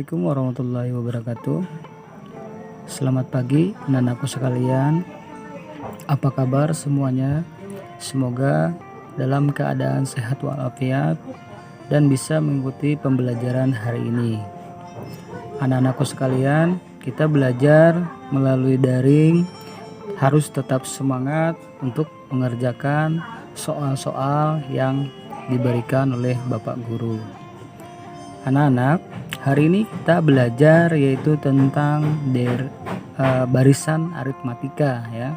Assalamualaikum warahmatullahi wabarakatuh. Selamat pagi anak-anakku sekalian. Apa kabar semuanya? Semoga dalam keadaan sehat walafiat dan bisa mengikuti pembelajaran hari ini. Anak-anakku sekalian, kita belajar melalui daring, harus tetap semangat untuk mengerjakan soal-soal yang diberikan oleh Bapak Guru. Anak-anak, hari ini kita belajar yaitu tentang barisan aritmatika ya,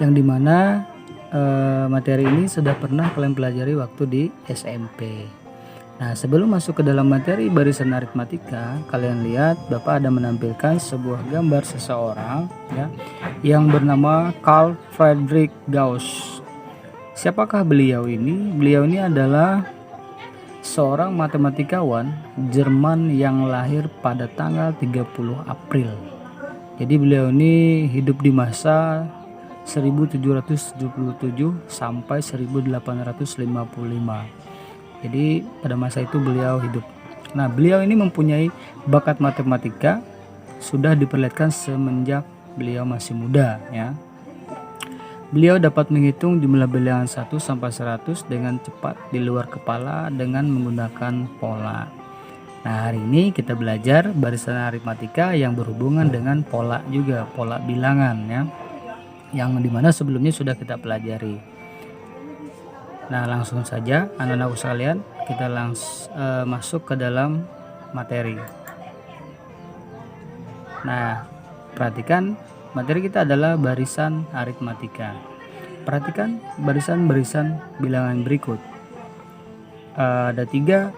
yang dimana materi ini sudah pernah kalian pelajari waktu di SMP. Nah, sebelum masuk ke dalam materi barisan aritmatika, kalian lihat Bapak ada menampilkan sebuah gambar seseorang ya, yang bernama Carl Friedrich Gauss. Siapakah beliau ini? Beliau ini adalah seorang matematikawan Jerman yang lahir pada tanggal 30 April. Jadi beliau ini hidup di masa 1777 sampai 1855. Jadi pada masa itu beliau hidup. Nah, beliau ini mempunyai bakat matematika, sudah diperlihatkan semenjak beliau masih muda ya. Beliau dapat menghitung jumlah bilangan 1 sampai 100 dengan cepat di luar kepala dengan menggunakan pola. Nah, hari ini kita belajar barisan aritmatika yang berhubungan dengan pola juga, pola bilangan ya, yang dimana sebelumnya sudah kita pelajari. Nah, langsung saja anak-anakku sekalian, kita masuk ke dalam materi. Nah, perhatikan materi kita adalah barisan aritmatika. Perhatikan barisan-barisan bilangan berikut. Ada 3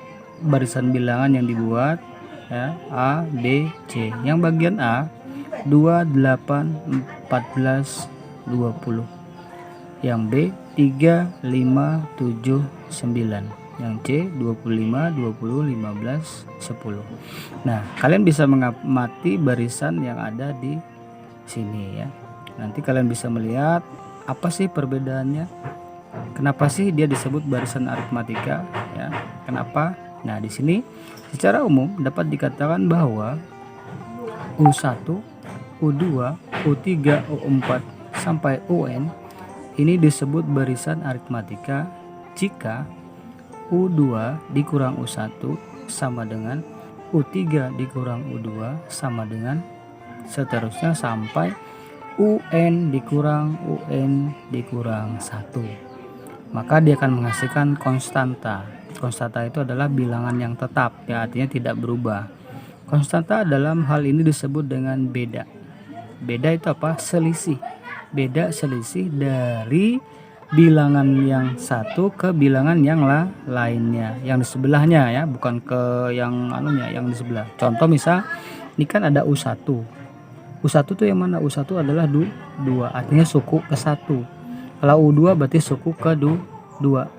barisan bilangan yang dibuat ya, A, B, C. Yang bagian A 2, 8, 14, 20. Yang B 3, 5, 7, 9. Yang C 25, 20, 15, 10. Nah, kalian bisa mengamati barisan yang ada di sini ya. Nanti kalian bisa melihat apa sih perbedaannya, kenapa sih dia disebut barisan aritmatika ya, kenapa. Nah, di sini secara umum dapat dikatakan bahwa U1, U2, U3, U4 sampai UN ini disebut barisan aritmatika jika U2 dikurang U1 sama dengan U3 dikurang U2 sama dengan seterusnya sampai UN dikurang 1. Maka dia akan menghasilkan konstanta. Konstanta itu adalah bilangan yang tetap ya, artinya tidak berubah. Konstanta dalam hal ini disebut dengan beda. Beda itu apa? Selisih. Beda selisih dari bilangan yang satu ke bilangan yang lainnya, yang di sebelahnya ya, bukan ke yang yang di sebelah. Contoh misal ini kan ada U1. U1 tuh yang mana? U1 adalah 2, artinya suku ke 1. Kalau U2 berarti suku ke 2.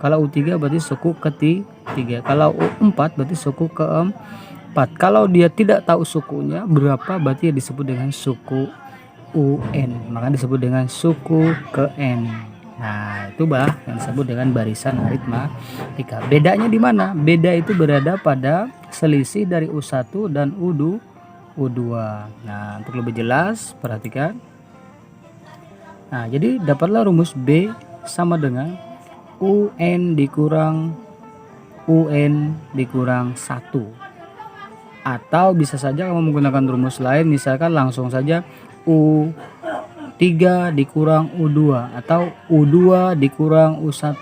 Kalau U3 berarti suku ke 3. Kalau U4 berarti suku ke 4. Kalau dia tidak tahu sukunya berapa, berarti disebut dengan suku UN. Maka disebut dengan suku ke N. Nah, itu yang disebut dengan barisan aritmatika. Bedanya di mana? Beda itu berada pada selisih dari U1 dan U2. Nah, untuk lebih jelas perhatikan. Nah, jadi dapatlah rumus B sama dengan UN dikurang 1. Atau bisa saja kamu menggunakan rumus lain, misalkan langsung saja U3 dikurang U2 atau U2 dikurang U1,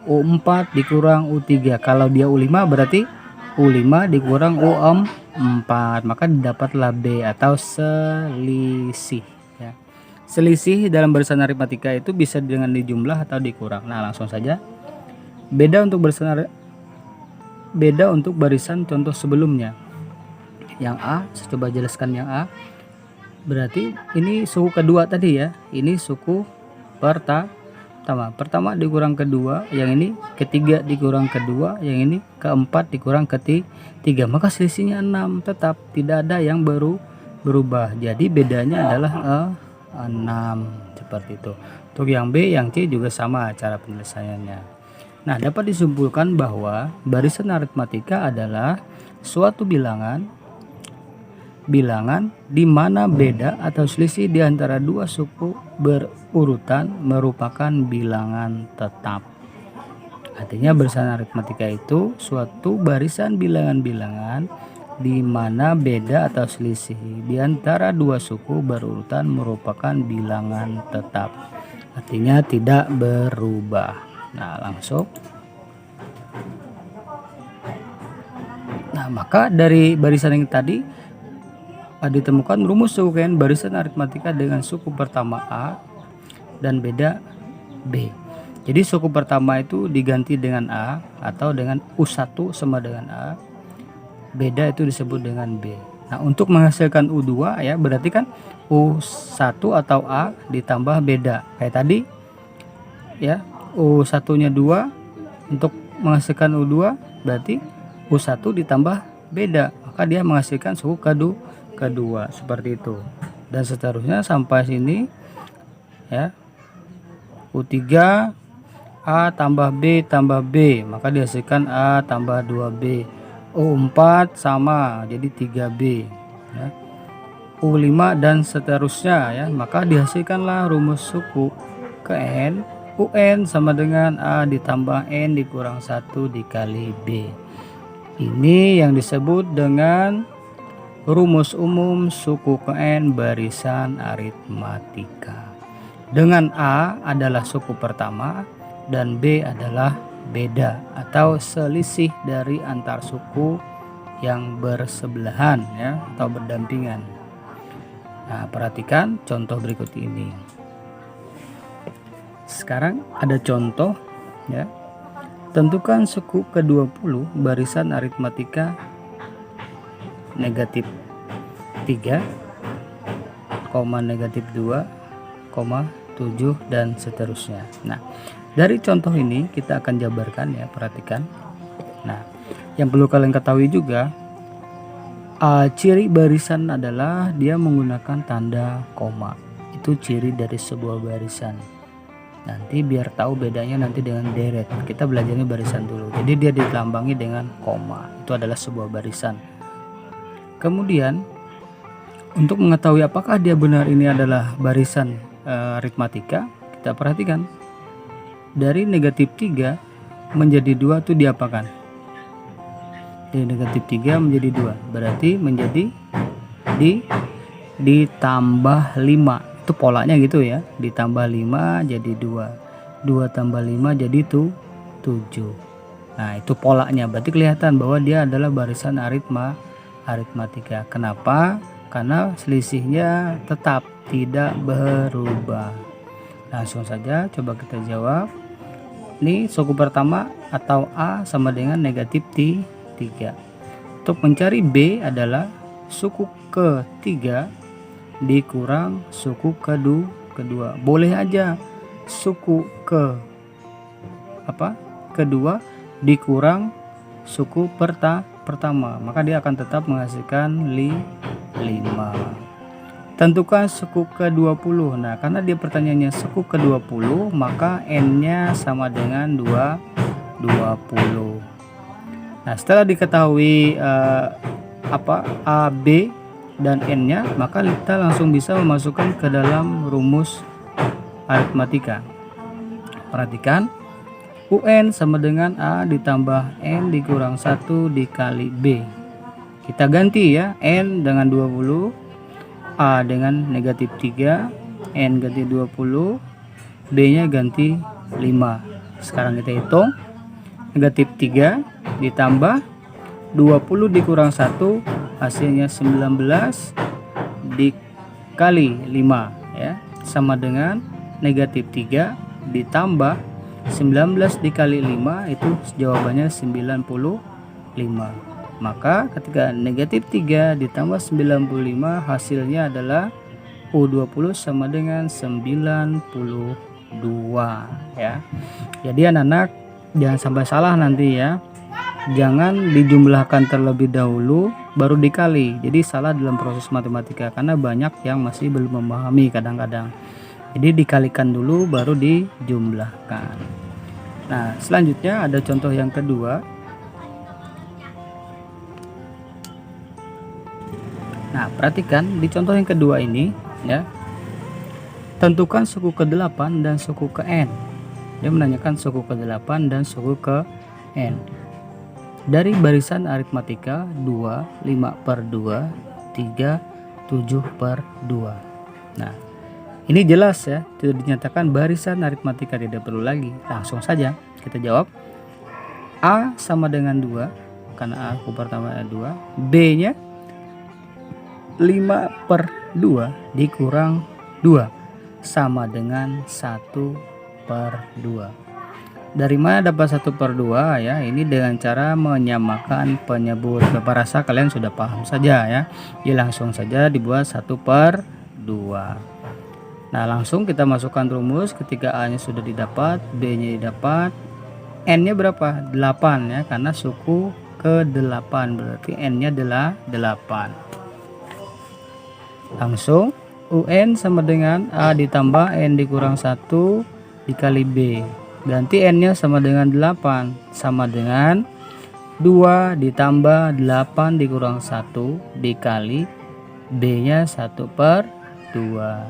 U4 dikurang U3. Kalau dia U5 berarti U5 dikurang U4, maka didapatlah B atau selisih ya. Selisih dalam barisan aritmatika itu bisa dengan dijumlah atau dikurang. Nah, langsung saja. Beda untuk barisan contoh sebelumnya. Yang A, saya coba jelaskan yang A. Berarti ini suku kedua tadi ya. Ini suku pertama dikurang kedua, yang ini ketiga dikurang kedua, yang ini keempat dikurang ketiga, maka selisihnya 6, tetap tidak ada yang berubah. Jadi bedanya adalah 6 seperti itu. Untuk yang B, yang C juga sama cara penyelesaiannya. Nah, dapat disimpulkan bahwa barisan aritmatika adalah suatu bilangan di mana beda atau selisih di antara dua suku berurutan merupakan bilangan tetap. Artinya barisan aritmatika itu suatu barisan bilangan-bilangan di mana beda atau selisih di antara dua suku berurutan merupakan bilangan tetap. Artinya tidak berubah. Nah, langsung. Nah, maka dari barisan yang tadi ditemukan rumus suku KN barisan aritmatika dengan suku pertama A dan beda B. Jadi suku pertama itu diganti dengan A atau dengan U1 sama dengan A. Beda itu disebut dengan B. Nah, untuk menghasilkan U2 ya berarti kan U1 atau A ditambah beda. Kayak tadi ya, U1-nya 2, untuk menghasilkan U2 berarti U1 ditambah beda. Maka dia menghasilkan suku kedua seperti itu. Dan seterusnya sampai sini ya. U3 A tambah B, maka dihasilkan A tambah 2B. U4 sama, jadi 3B ya. U5 dan seterusnya ya, maka dihasilkanlah rumus suku KN UN sama dengan A ditambah N dikurang 1 dikali B. Ini yang disebut dengan rumus umum suku KN barisan aritmatika. Dengan A adalah suku pertama dan B adalah beda atau selisih dari antar suku yang bersebelahan ya atau berdampingan. Nah, perhatikan contoh berikut ini. Sekarang ada contoh ya. Tentukan suku ke-20 barisan aritmatika negatif 3, negatif 2, 7 dan seterusnya. Nah, dari contoh ini kita akan jabarkan ya, perhatikan. Nah, yang perlu kalian ketahui juga ciri barisan adalah dia menggunakan tanda koma. Itu ciri dari sebuah barisan. Nanti biar tahu bedanya nanti dengan deret. Kita belajarnya barisan dulu. Jadi dia dilambangi dengan koma. Itu adalah sebuah barisan. Kemudian untuk mengetahui apakah dia benar ini adalah barisan aritmatika, kita perhatikan. Dari negatif 3 menjadi 2 itu diapakan? Dari negatif 3 menjadi 2. Berarti menjadi ditambah 5. Itu polanya gitu ya, ditambah 5 jadi 2 tambah 5 jadi 7. Nah, itu polanya, berarti kelihatan bahwa dia adalah barisan aritmatika. Kenapa? Karena selisihnya tetap tidak berubah. Langsung saja coba kita jawab. Ini suku pertama atau A sama dengan negatif 3. Untuk mencari B adalah suku ketiga dikurang suku kedua. Boleh aja suku kedua dikurang suku pertama, maka dia akan tetap menghasilkan 5. Tentukan suku ke-20. Nah, karena dia pertanyaannya suku ke-20, maka N-nya sama dengan 20. Nah, setelah diketahui A, B dan N-nya, maka kita langsung bisa memasukkan ke dalam rumus aritmatika. Perhatikan, UN sama dengan A ditambah N dikurang 1 dikali B. Kita ganti ya, N dengan 20, A dengan negatif 3, N ganti 20, B nya ganti 5. Sekarang kita hitung, negatif 3 ditambah 20 dikurang 1 hasilnya 19 dikali 5 ya, sama dengan negatif 3 ditambah 19 dikali 5 itu jawabannya 95. Maka ketika negatif 3 ditambah 95 hasilnya adalah U20 sama dengan 92 ya. Jadi anak-anak jangan sampai salah nanti ya. Jangan dijumlahkan terlebih dahulu baru dikali. Jadi salah dalam proses matematika karena banyak yang masih belum memahami kadang-kadang. Jadi dikalikan dulu baru dijumlahkan. Nah, selanjutnya ada contoh yang kedua. Nah, perhatikan di contoh yang kedua ini ya. Tentukan suku ke-8 dan suku ke-n. Dia menanyakan suku ke-8 dan suku ke-n. Dari barisan aritmatika 2, 5/2, 3, 7/2. Nah, ini jelas ya, tidak dinyatakan barisan aritmatika, tidak perlu lagi. Langsung saja kita jawab. A sama dengan 2, karena A aku pertama 2. B-nya 5/2 dikurang 2 sama dengan 1/2. Dari mana dapat 1/2 ya? Ini dengan cara menyamakan penyebut. Bapak rasa kalian sudah paham saja ya. Jadi langsung saja dibuat 1/2. Nah, langsung kita masukkan rumus. Ketika A nya sudah didapat, B nya didapat, N nya berapa? 8 ya, karena suku ke-8 berarti N nya adalah 8. Langsung UN sama dengan A ditambah N dikurang 1 dikali B. Ganti N nya sama dengan 8, sama dengan 2 ditambah 8 dikurang 1 dikali B nya 1/2.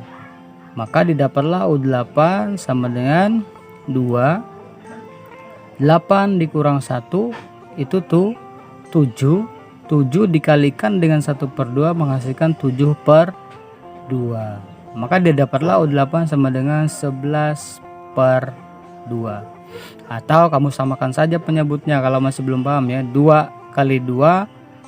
Maka didapatlah U8 sama dengan 2, 8 dikurang 1 itu tuh 7. 7 dikalikan dengan 1/2 menghasilkan 7/2. Maka didapatlah U8 sama dengan 11/2. Atau kamu samakan saja penyebutnya kalau masih belum paham ya. 2 kali 2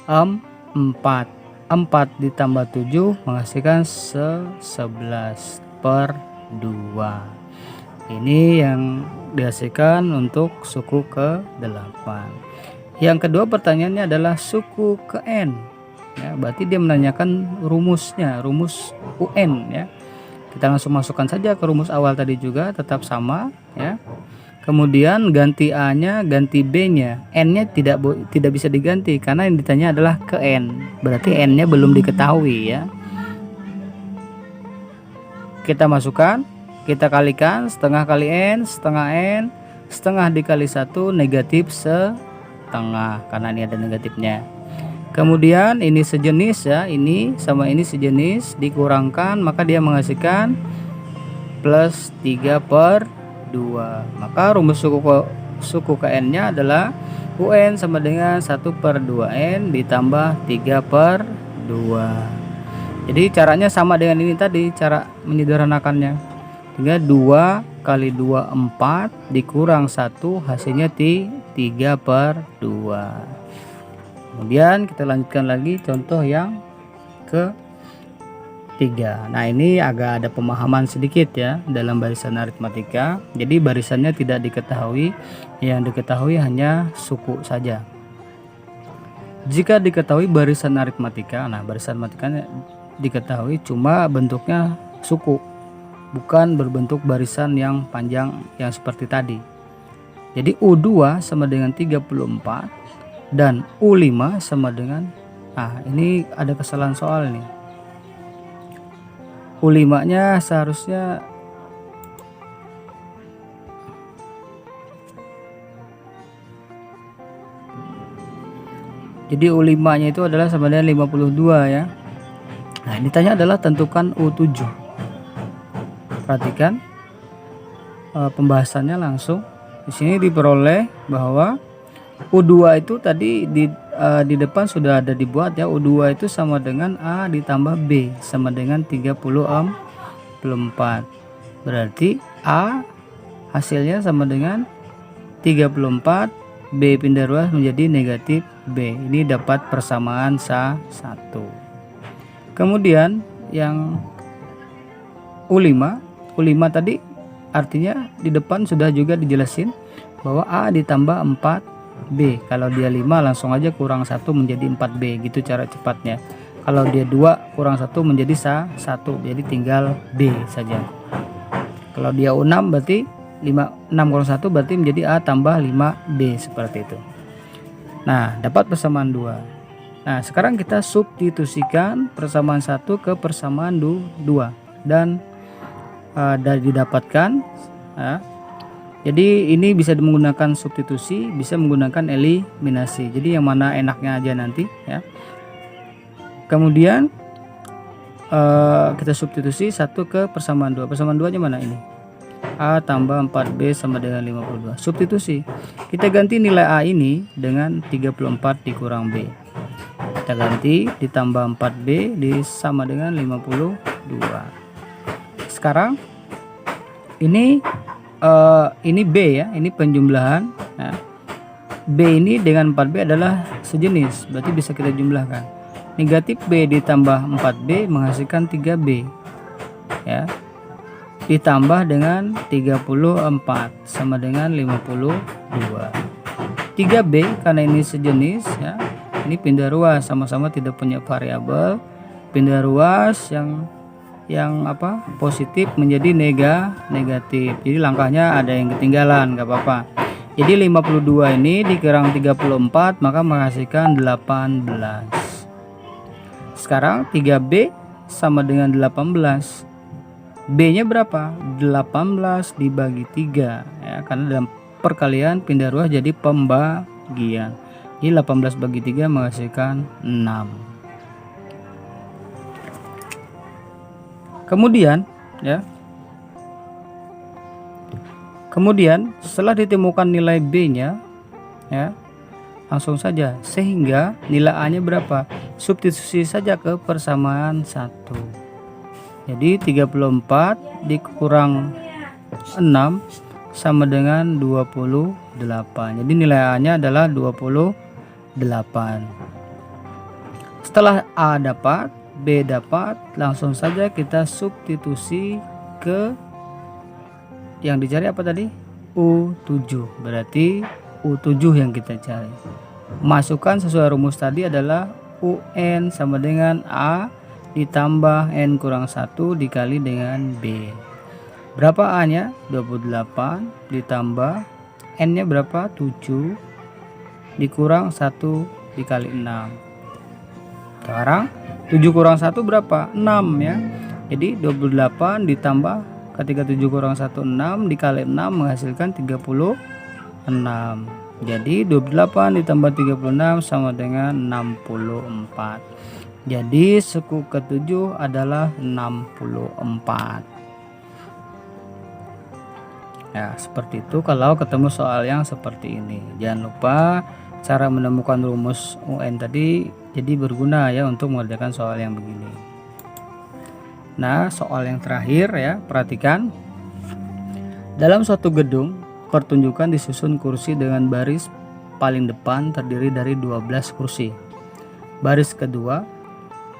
4. 4 ditambah 7 menghasilkan 11/2. Ini yang dihasilkan untuk suku ke-8. Yang kedua pertanyaannya adalah suku ke-n ya, berarti dia menanyakan rumusnya, rumus UN ya. Kita langsung masukkan saja ke rumus awal tadi juga, tetap sama ya. Kemudian ganti A nya, ganti B nya. N nya tidak bisa diganti karena yang ditanya adalah ke-n, berarti N nya belum diketahui ya. Kita masukkan, kita kalikan setengah kali N, setengah dikali 1 negatif setengah, karena ini ada negatifnya. Kemudian ini sejenis ya, ini sama ini sejenis, dikurangkan maka dia menghasilkan plus 3/2. Maka rumus suku ke-n nya adalah UN sama dengan 1/2N ditambah 3/2. Jadi caranya sama dengan ini tadi, cara menyederhanakannya. Tinggal 2 kali 2 4 dikurang 1 hasilnya 3/2. Kemudian kita lanjutkan lagi contoh yang ketiga. Nah, ini agak ada pemahaman sedikit ya dalam barisan aritmatika. Jadi barisannya tidak diketahui, yang diketahui hanya suku saja. Jika diketahui barisan aritmatika, nah barisan aritmatika diketahui cuma bentuknya suku, bukan berbentuk barisan yang panjang yang seperti tadi. Jadi U2 sama dengan 34 dan U5 sama dengan, nah ini ada kesalahan soal nih. U5 nya seharusnya jadi U5 nya itu adalah sama dengan 52 ya. Nah, ini ditanya adalah tentukan U7. Perhatikan pembahasannya langsung. Di sini diperoleh bahwa U2 itu tadi di depan sudah ada dibuat ya. U2 itu sama dengan A ditambah B sama dengan 34. Berarti A hasilnya sama dengan 34, B pindah ruas menjadi negatif B. Ini dapat persamaan SA1. Kemudian yang U5 tadi artinya di depan sudah juga dijelasin bahwa A ditambah 4B. Kalau dia 5 langsung aja kurang 1 menjadi 4B, gitu cara cepatnya. Kalau dia 2 kurang 1 menjadi 1, jadi tinggal B saja. Kalau dia U6 berarti 6 kurang 1 berarti menjadi A tambah 5B, seperti itu. Nah, dapat persamaan 2. Nah, sekarang kita substitusikan persamaan 1 ke persamaan 2 dan didapatkan Jadi ini bisa menggunakan substitusi, bisa menggunakan eliminasi. Jadi yang mana enaknya aja nanti ya. Kemudian kita substitusi 1 ke persamaan 2. Persamaan 2 nya mana ini? A tambah 4B sama dengan 52. Substitusi. Kita ganti nilai A ini dengan 34 dikurang B. Kita ganti ditambah 4B sama dengan 52. Sekarang ini B ya, ini penjumlahan. Nah, B ini dengan 4B adalah sejenis, berarti bisa kita jumlahkan. Negatif B ditambah 4B menghasilkan 3B ya, ditambah dengan 34 sama dengan 52. 3B karena ini sejenis ya, ini pindah ruas, sama-sama tidak punya variabel, pindah ruas yang positif menjadi negatif. Jadi langkahnya ada yang ketinggalan, nggak apa-apa. Jadi 52 ini dikurang 34 maka menghasilkan 18. Sekarang 3B sama dengan 18. B nya berapa? 18 dibagi 3 ya, karena dalam perkalian pindah ruas jadi pembagian. Jadi 18 bagi 3 menghasilkan 6. Kemudian setelah ditemukan nilai B-nya ya, langsung saja sehingga nilai A-nya berapa? Substitusi saja ke persamaan 1. Jadi 34 dikurang 6 sama dengan 28. Jadi nilai A-nya adalah 28. Setelah A dapat, B dapat, langsung saja kita substitusi ke yang dicari apa tadi? U7. Berarti U7 yang kita cari. Masukkan sesuai rumus tadi adalah UN sama dengan A ditambah N kurang 1 dikali dengan B. Berapa A-nya? 28 ditambah N-nya berapa? 7 dikurang 1 dikali 6. Sekarang 7 kurang 1 berapa? 6 ya. Jadi 28 ditambah, ketika 7 kurang 1 6 dikali 6 menghasilkan 36. Jadi 28 ditambah 36 sama dengan 64. Jadi suku ke-7 adalah 64. Ya, seperti itu kalau ketemu soal yang seperti ini. Jangan lupa cara menemukan rumus UN tadi jadi berguna ya untuk mengerjakan soal yang begini. Nah, soal yang terakhir ya, perhatikan. Dalam suatu gedung, pertunjukan disusun kursi dengan baris paling depan terdiri dari 12 kursi. Baris kedua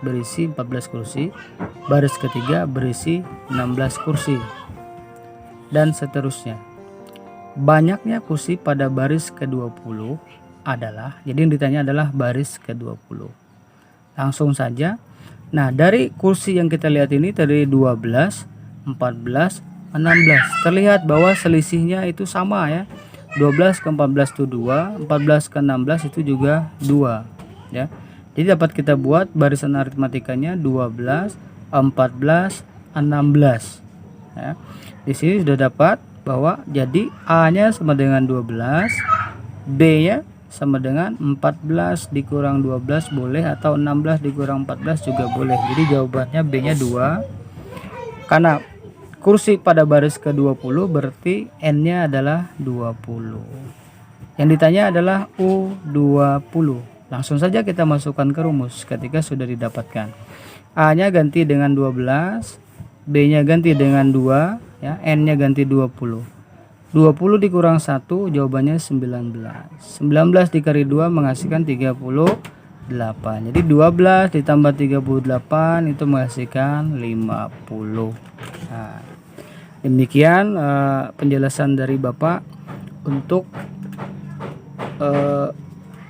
berisi 14 kursi, baris ketiga berisi 16 kursi, dan seterusnya. Banyaknya kursi pada baris ke-20 adalah, jadi yang ditanya adalah baris ke-20. Langsung saja. Nah, dari kursi yang kita lihat ini tadi 12, 14, 16. Terlihat bahwa selisihnya itu sama ya. 12 ke 14 itu 2, 14 ke 16 itu juga 2 ya. Jadi dapat kita buat barisan aritmatikanya 12, 14, 16 ya. Di sini sudah dapat bahwa jadi A-nya sama dengan 12, B-nya sama dengan 14 dikurang 12 boleh, atau 16 dikurang 14 juga boleh. Jadi jawabannya B-nya 2. Karena kursi pada baris ke-20 berarti N-nya adalah 20. Yang ditanya adalah U20. Langsung saja kita masukkan ke rumus ketika sudah didapatkan. A-nya ganti dengan 12, B-nya ganti dengan 2 ya, N-nya ganti 20. 20 dikurang 1 jawabannya 19. 19 dikali 2 menghasilkan 38. Jadi 12 ditambah 38 itu menghasilkan 50. Nah, demikian penjelasan dari Bapak untuk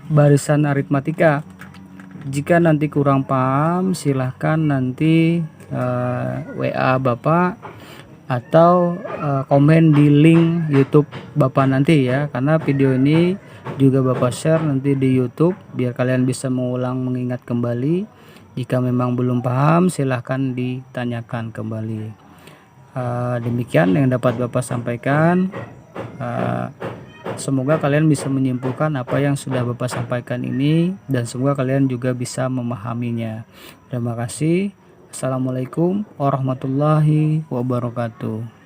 barisan aritmatika. Jika nanti kurang paham silahkan nanti WA Bapak atau komen di link YouTube Bapak nanti ya, karena video ini juga Bapak share nanti di YouTube biar kalian bisa mengulang mengingat kembali. Jika memang belum paham silahkan ditanyakan kembali. Demikian yang dapat Bapak sampaikan. Semoga kalian bisa menyimpulkan apa yang sudah Bapak sampaikan ini, dan semoga kalian juga bisa memahaminya. Terima kasih. Assalamualaikum warahmatullahi wabarakatuh.